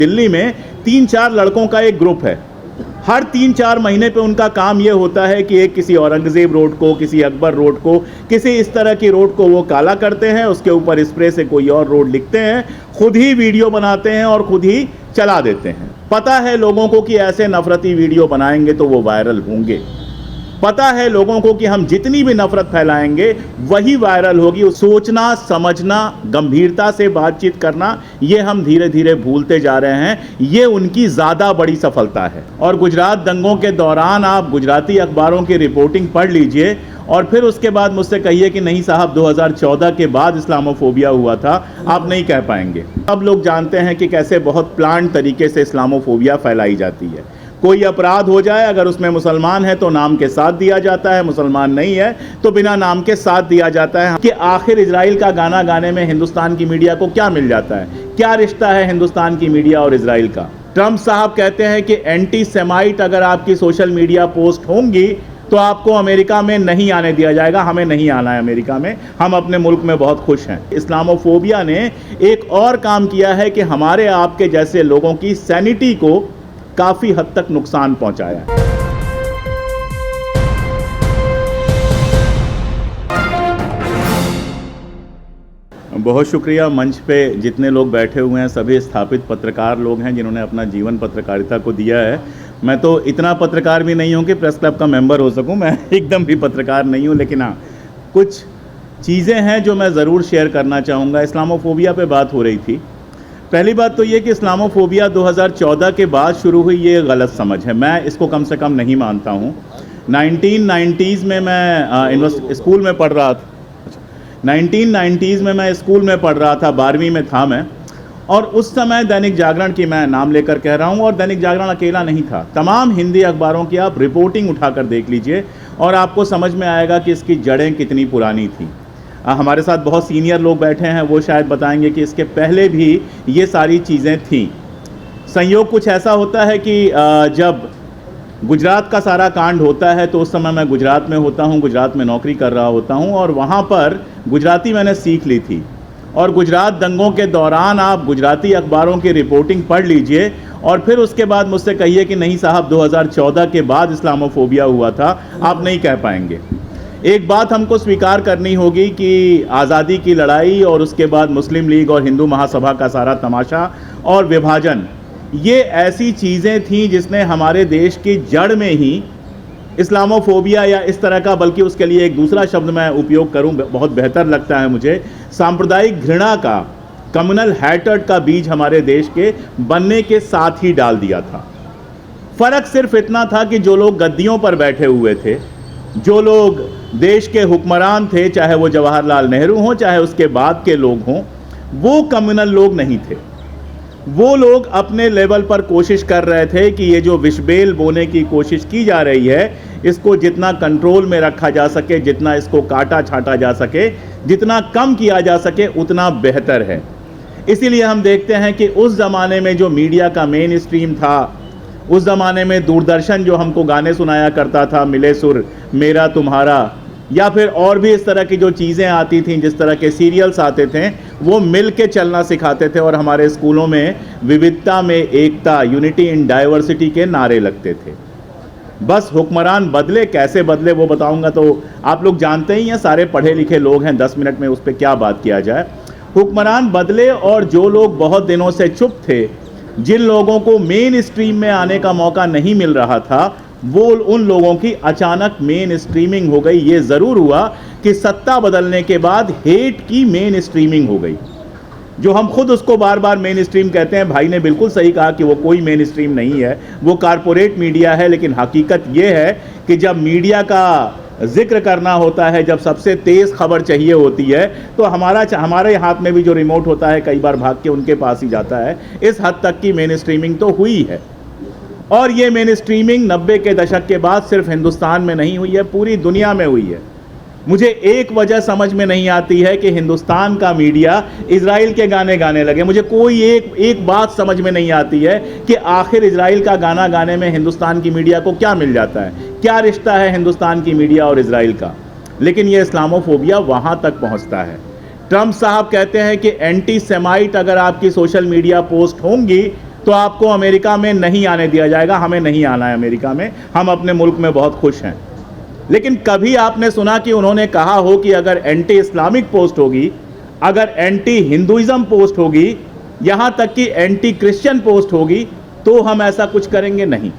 दिल्ली में 3-4 लड़कों का एक ग्रुप है। हर 3-4 महीने पे उनका काम ये होता है कि एक किसी औरंगजेब रोड को, किसी अकबर रोड को, किसी इस तरह की रोड को वो काला करते हैं, उसके ऊपर स्प्रे से कोई और रोड लिखते हैं, खुद ही वीडियो बनाते हैं और खुद ही चला देते हैं। पता है लोगों को कि ऐसे नफरती वीडियो बनाएंगे तो वो वायरल होंगे। पता है लोगों को कि हम जितनी भी नफरत फैलाएंगे वही वायरल होगी। सोचना, समझना, गंभीरता से बातचीत करना, ये हम धीरे धीरे भूलते जा रहे हैं। ये उनकी ज़्यादा बड़ी सफलता है। और गुजरात दंगों के दौरान आप गुजराती अखबारों की रिपोर्टिंग पढ़ लीजिए और फिर उसके बाद मुझसे कहिए कि नहीं साहब 2014 के बाद इस्लामोफोबिया हुआ था, आप नहीं कह पाएंगे। अब लोग जानते हैं कि कैसे बहुत प्लान तरीके से इस्लामोफोबिया फैलाई जाती है। कोई अपराध हो जाए, अगर उसमें मुसलमान है तो नाम के साथ दिया जाता है, मुसलमान नहीं है तो बिना नाम के साथ दिया जाता है। कि आखिर इजराइल का गाना गाने में हिंदुस्तान की मीडिया को क्या मिल जाता है? क्या रिश्ता है हिंदुस्तान की मीडिया और इजराइल का? ट्रंप साहब कहते हैं कि एंटी सेमाइट अगर आपकी सोशल मीडिया पोस्ट होंगी तो आपको अमेरिका में नहीं आने दिया जाएगा। हमें नहीं आना है अमेरिका में, हम अपने मुल्क में बहुत खुश हैं। इस्लामोफोबिया ने एक और काम किया है कि हमारे आपके जैसे लोगों की सैनिटी को काफी हद तक नुकसान पहुंचाया है। बहुत शुक्रिया। मंच पे जितने लोग बैठे हुए हैं सभी स्थापित पत्रकार लोग हैं जिन्होंने अपना जीवन पत्रकारिता को दिया है। मैं तो इतना पत्रकार भी नहीं हूं कि प्रेस क्लब का मेंबर हो सकूं, मैं एकदम भी पत्रकार नहीं हूं, लेकिन हाँ कुछ चीज़ें हैं जो मैं ज़रूर शेयर करना चाहूँगा। इस्लामोफोबिया पे बात हो रही थी। पहली बात तो ये कि इस्लामोफोबिया 2014 के बाद शुरू हुई, ये गलत समझ है। मैं इसको कम से कम नहीं मानता हूँ। 1990s में मैं स्कूल में पढ़ रहा था। 1990s में मैं स्कूल में पढ़ रहा था, 12वीं में था मैं। और उस समय दैनिक जागरण की मैं नाम लेकर कह रहा हूँ, और दैनिक जागरण अकेला नहीं था, तमाम हिंदी अखबारों की आप रिपोर्टिंग उठाकर देख लीजिए और आपको समझ में आएगा कि इसकी जड़ें कितनी पुरानी थी। हमारे साथ बहुत सीनियर लोग बैठे हैं, वो शायद बताएंगे कि इसके पहले भी ये सारी चीज़ें थीं। संयोग कुछ ऐसा होता है कि जब गुजरात का सारा कांड होता है तो उस समय मैं गुजरात में होता हूँ, गुजरात में नौकरी कर रहा होता हूँ, और वहाँ पर गुजराती मैंने सीख ली थी। और गुजरात दंगों के दौरान आप गुजराती अखबारों की रिपोर्टिंग पढ़ लीजिए और फिर उसके बाद मुझसे कहिए कि नहीं साहब 2014 के बाद इस्लामोफोबिया हुआ था, आप नहीं कह पाएंगे। एक बात हमको स्वीकार करनी होगी कि आज़ादी की लड़ाई और उसके बाद मुस्लिम लीग और हिंदू महासभा का सारा तमाशा और विभाजन, ये ऐसी चीज़ें थीं जिसने हमारे देश की जड़ में ही इस्लामोफोबिया या इस तरह का, बल्कि उसके लिए एक दूसरा शब्द मैं उपयोग करूं बहुत बेहतर लगता है मुझे, सांप्रदायिक घृणा का, कम्युनल हैट्रेड का बीज हमारे देश के बनने के साथ ही डाल दिया था। फ़र्क सिर्फ इतना था कि जो लोग गद्दियों पर बैठे हुए थे, जो लोग देश के हुक्मरान थे, चाहे वो जवाहरलाल नेहरू हों चाहे उसके बाद के लोग हों, वो कम्युनल लोग नहीं थे। वो लोग अपने लेवल पर कोशिश कर रहे थे कि ये जो विषबेल बोने की कोशिश की जा रही है, इसको जितना कंट्रोल में रखा जा सके, जितना इसको काटा छांटा जा सके, जितना कम किया जा सके उतना बेहतर है। इसीलिए हम देखते हैं कि उस ज़माने में जो मीडिया का मेन स्ट्रीम था, उस ज़माने में दूरदर्शन जो हमको गाने सुनाया करता था, मिले सुर मेरा तुम्हारा, या फिर और भी इस तरह की जो चीज़ें आती थीं, जिस तरह के सीरियल्स आते थे, वो मिल के चलना सिखाते थे और हमारे स्कूलों में विविधता में एकता, यूनिटी इन डाइवर्सिटी के नारे लगते थे। बस हुक्मरान बदले, कैसे बदले वो बताऊंगा, तो आप लोग जानते ही हैं, सारे पढ़े लिखे लोग हैं, 10 मिनट में उस पर क्या बात किया जाए। हुक्मरान बदले और जो लोग बहुत दिनों से चुप थे, जिन लोगों को मेन स्ट्रीम में आने का मौका नहीं मिल रहा था, वो उन लोगों की अचानक मेन स्ट्रीमिंग हो गई। ये ज़रूर हुआ कि सत्ता बदलने के बाद हेट की मेन स्ट्रीमिंग हो गई, जो हम खुद उसको बार बार मेन स्ट्रीम कहते हैं। भाई ने बिल्कुल सही कहा कि वो कोई मेन स्ट्रीम नहीं है, वो कारपोरेट मीडिया है। लेकिन हकीकत ये है कि जब मीडिया का जिक्र करना होता है, जब सबसे तेज़ खबर चाहिए होती है, तो हमारे हाथ में भी जो रिमोट होता है कई बार भाग के उनके पास ही जाता है। इस हद तक की मेन स्ट्रीमिंग तो हुई है, और ये मेन स्ट्रीमिंग 90 के दशक के बाद सिर्फ हिंदुस्तान में नहीं हुई है, पूरी दुनिया में हुई है। मुझे एक वजह समझ में नहीं आती है कि हिंदुस्तान का मीडिया इजराइल के गाने गाने लगे। मुझे कोई एक बात समझ में नहीं आती है कि आखिर इजराइल का गाना गाने में हिंदुस्तान की मीडिया को क्या मिल जाता है, क्या रिश्ता है हिंदुस्तान की मीडिया और इजराइल का। लेकिन ये इस्लामोफोबिया वहाँ तक पहुँचता है। ट्रंप साहब कहते हैं कि एंटी सेमाइट अगर आपकी सोशल मीडिया पोस्ट होंगी तो आपको अमेरिका में नहीं आने दिया जाएगा। हमें नहीं आना है अमेरिका में, हम अपने मुल्क में बहुत खुश हैं। लेकिन कभी आपने सुना कि उन्होंने कहा हो कि अगर एंटी इस्लामिक पोस्ट होगी, अगर एंटी हिंदुइज्म पोस्ट होगी, यहां तक कि एंटी क्रिश्चियन पोस्ट होगी, तो हम ऐसा कुछ करेंगे? नहीं।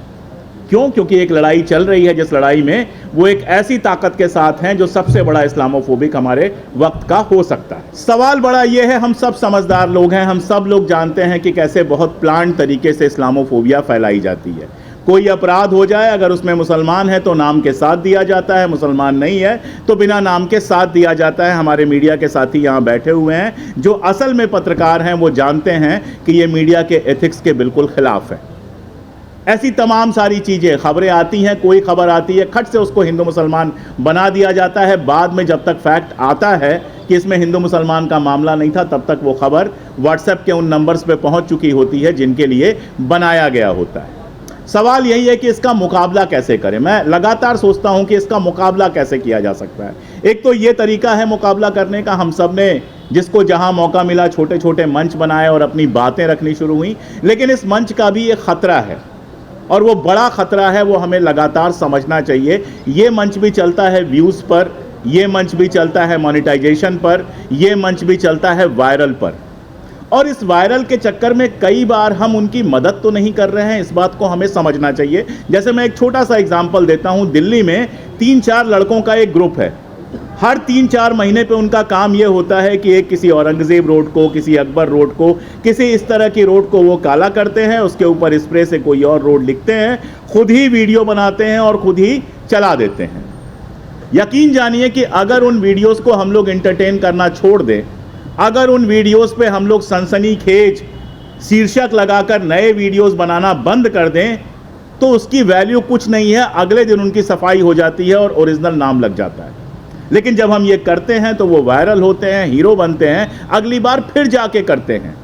क्यों? क्योंकि एक लड़ाई चल रही है, जिस लड़ाई में वो एक ऐसी ताकत के साथ हैं जो सबसे बड़ा इस्लामोफोबिक हमारे वक्त का हो सकता है। सवाल बड़ा ये है, हम सब समझदार लोग हैं, हम सब लोग जानते हैं कि कैसे बहुत प्लांट तरीके से इस्लामोफोबिया फैलाई जाती है। कोई अपराध हो जाए, अगर उसमें मुसलमान है तो नाम के साथ दिया जाता है, मुसलमान नहीं है तो बिना नाम के साथ दिया जाता है। हमारे मीडिया के साथी यहाँ बैठे हुए हैं, जो असल में पत्रकार हैं, वो जानते हैं कि ये मीडिया के एथिक्स के बिल्कुल खिलाफ है। ऐसी तमाम सारी चीज़ें, खबरें आती हैं, कोई खबर आती है, खट से उसको हिंदू मुसलमान बना दिया जाता है। बाद में जब तक फैक्ट आता है कि इसमें हिंदू मुसलमान का मामला नहीं था, तब तक वो खबर व्हाट्सएप के उन नंबर्स पे पहुंच चुकी होती है जिनके लिए बनाया गया होता है। सवाल यही है कि इसका मुकाबला कैसे करें। मैं लगातार सोचता हूं कि इसका मुकाबला कैसे किया जा सकता है। एक तो ये तरीका है मुकाबला करने का, हम सब ने जिसको जहां मौका मिला छोटे छोटे मंच बनाए और अपनी बातें रखनी शुरू हुई। लेकिन इस मंच का भी एक खतरा है, और वो बड़ा खतरा है, वो हमें लगातार समझना चाहिए। ये मंच भी चलता है व्यूज़ पर, ये मंच भी चलता है मोनेटाइजेशन पर, ये मंच भी चलता है वायरल पर। और इस वायरल के चक्कर में कई बार हम उनकी मदद तो नहीं कर रहे हैं, इस बात को हमें समझना चाहिए। जैसे मैं एक छोटा सा एग्जाम्पल देता हूं, दिल्ली में 3-4 लड़कों का एक ग्रुप है। हर 3-4 महीने पे उनका काम ये होता है कि एक किसी औरंगजेब रोड को, किसी अकबर रोड को, किसी इस तरह की रोड को वो काला करते हैं, उसके ऊपर स्प्रे से कोई और रोड लिखते हैं, खुद ही वीडियो बनाते हैं और खुद ही चला देते हैं। यकीन जानिए कि अगर उन वीडियोस को हम लोग एंटरटेन करना छोड़ दें, अगर उन वीडियोस पे हम लोग सनसनीखेज शीर्षक लगाकर नए वीडियोस बनाना बंद कर दें, तो उसकी वैल्यू कुछ नहीं है। अगले दिन उनकी सफाई हो जाती है और ओरिजिनल नाम लग जाता है। लेकिन जब हम ये करते हैं तो वो वायरल होते हैं, हीरो बनते हैं, अगली बार फिर जाके करते हैं।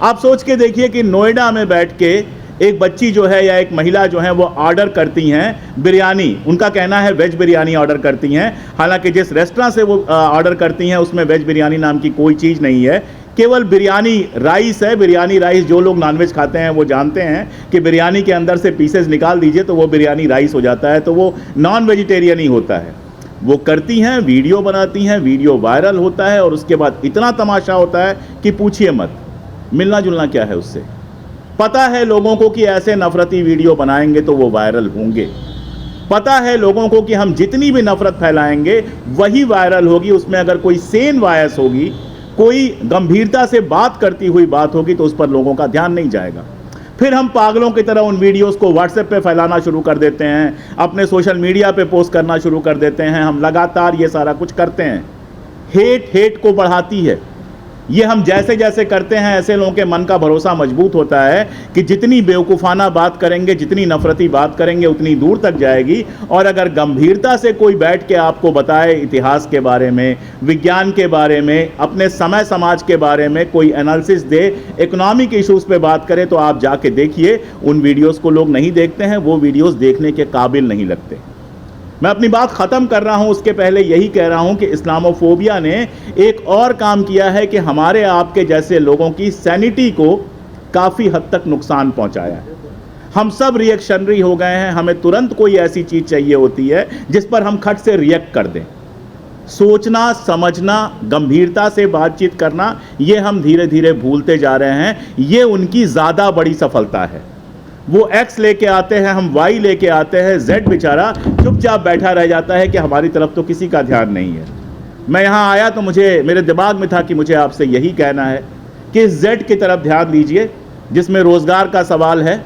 आप सोच के देखिए कि नोएडा में बैठ के एक बच्ची जो है या एक महिला जो है वो ऑर्डर करती हैं बिरयानी, उनका कहना है वेज बिरयानी ऑर्डर करती हैं। हालांकि जिस रेस्टोरेंट से वो ऑर्डर करती हैं उसमें वेज बिरयानी नाम की कोई चीज़ नहीं है, केवल बिरयानी राइस है। बिरयानी राइस, जो लोग नॉनवेज खाते हैं वो जानते हैं कि बिरयानी के अंदर से पीसेस निकाल दीजिए तो वो बिरयानी राइस हो जाता है, तो वो नॉन वेजिटेरियन ही होता है। वो करती हैं, वीडियो बनाती हैं, वीडियो वायरल होता है और उसके बाद इतना तमाशा होता है कि पूछिए मत। मिलना जुलना क्या है उससे? पता है लोगों को कि ऐसे नफरती वीडियो बनाएंगे तो वो वायरल होंगे। पता है लोगों को कि हम जितनी भी नफरत फैलाएंगे वही वायरल होगी। उसमें अगर कोई सेन वॉयस होगी, कोई गंभीरता से बात करती हुई बात होगी, तो उस पर लोगों का ध्यान नहीं जाएगा। फिर हम पागलों की तरह उन वीडियोस को व्हाट्सएप पे फैलाना शुरू कर देते हैं, अपने सोशल मीडिया पे पोस्ट करना शुरू कर देते हैं। हम लगातार ये सारा कुछ करते हैं। हेट को बढ़ाती है। ये हम जैसे जैसे करते हैं ऐसे लोगों के मन का भरोसा मजबूत होता है कि जितनी बेवकूफ़ाना बात करेंगे, जितनी नफरती बात करेंगे, उतनी दूर तक जाएगी। और अगर गंभीरता से कोई बैठ के आपको बताए इतिहास के बारे में, विज्ञान के बारे में, अपने समय समाज के बारे में कोई एनालिसिस दे, इकोनॉमिक इश्यूज़ पे बात करे, तो आप जाके देखिए उन वीडियोज़ को लोग नहीं देखते हैं, वो वीडियोज़ देखने के काबिल नहीं लगते। मैं अपनी बात ख़त्म कर रहा हूं, उसके पहले यही कह रहा हूं कि इस्लामोफोबिया ने एक और काम किया है कि हमारे आपके जैसे लोगों की सैनिटी को काफ़ी हद तक नुकसान पहुंचाया है। हम सब रिएक्शनरी हो गए हैं। हमें तुरंत कोई ऐसी चीज़ चाहिए होती है जिस पर हम खट से रिएक्ट कर दें। सोचना, समझना, गंभीरता से बातचीत करना, ये हम धीरे धीरे भूलते जा रहे हैं। ये उनकी ज़्यादा बड़ी सफलता है। वो एक्स लेके आते हैं, हम वाई लेके आते हैं, जेड बेचारा चुपचाप बैठा रह जाता है कि हमारी तरफ तो किसी का ध्यान नहीं है। मैं यहाँ आया तो मेरे दिमाग में था कि मुझे आपसे यही कहना है कि जेड की तरफ ध्यान दीजिए, जिसमें रोज़गार का सवाल है।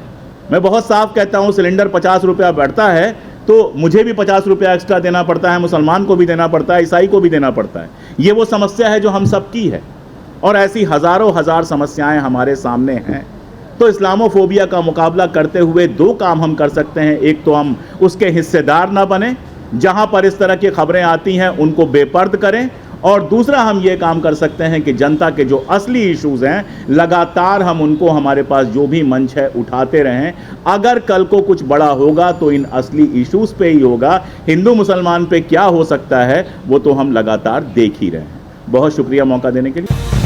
मैं बहुत साफ कहता हूँ, सिलेंडर 50 रुपया बढ़ता है तो मुझे भी 50 रुपया एक्स्ट्रा देना पड़ता है, मुसलमान को भी देना पड़ता है, ईसाई को भी देना पड़ता है। ये वो समस्या है जो हम सबकी है, और ऐसी हज़ारों हज़ार समस्याएँ हमारे सामने हैं। तो इस्लामोफोबिया का मुकाबला करते हुए 2 काम हम कर सकते हैं। एक तो हम उसके हिस्सेदार ना बने, जहां पर इस तरह की खबरें आती हैं उनको बेपर्द करें, और दूसरा हम ये काम कर सकते हैं कि जनता के जो असली इश्यूज़ हैं लगातार हम उनको, हमारे पास जो भी मंच है, उठाते रहें। अगर कल को कुछ बड़ा होगा तो इन असली इश्यूज़ पे ही होगा। हिंदू मुसलमान पे क्या हो सकता है वो तो हम लगातार देख ही रहे हैं। बहुत शुक्रिया मौका देने के लिए।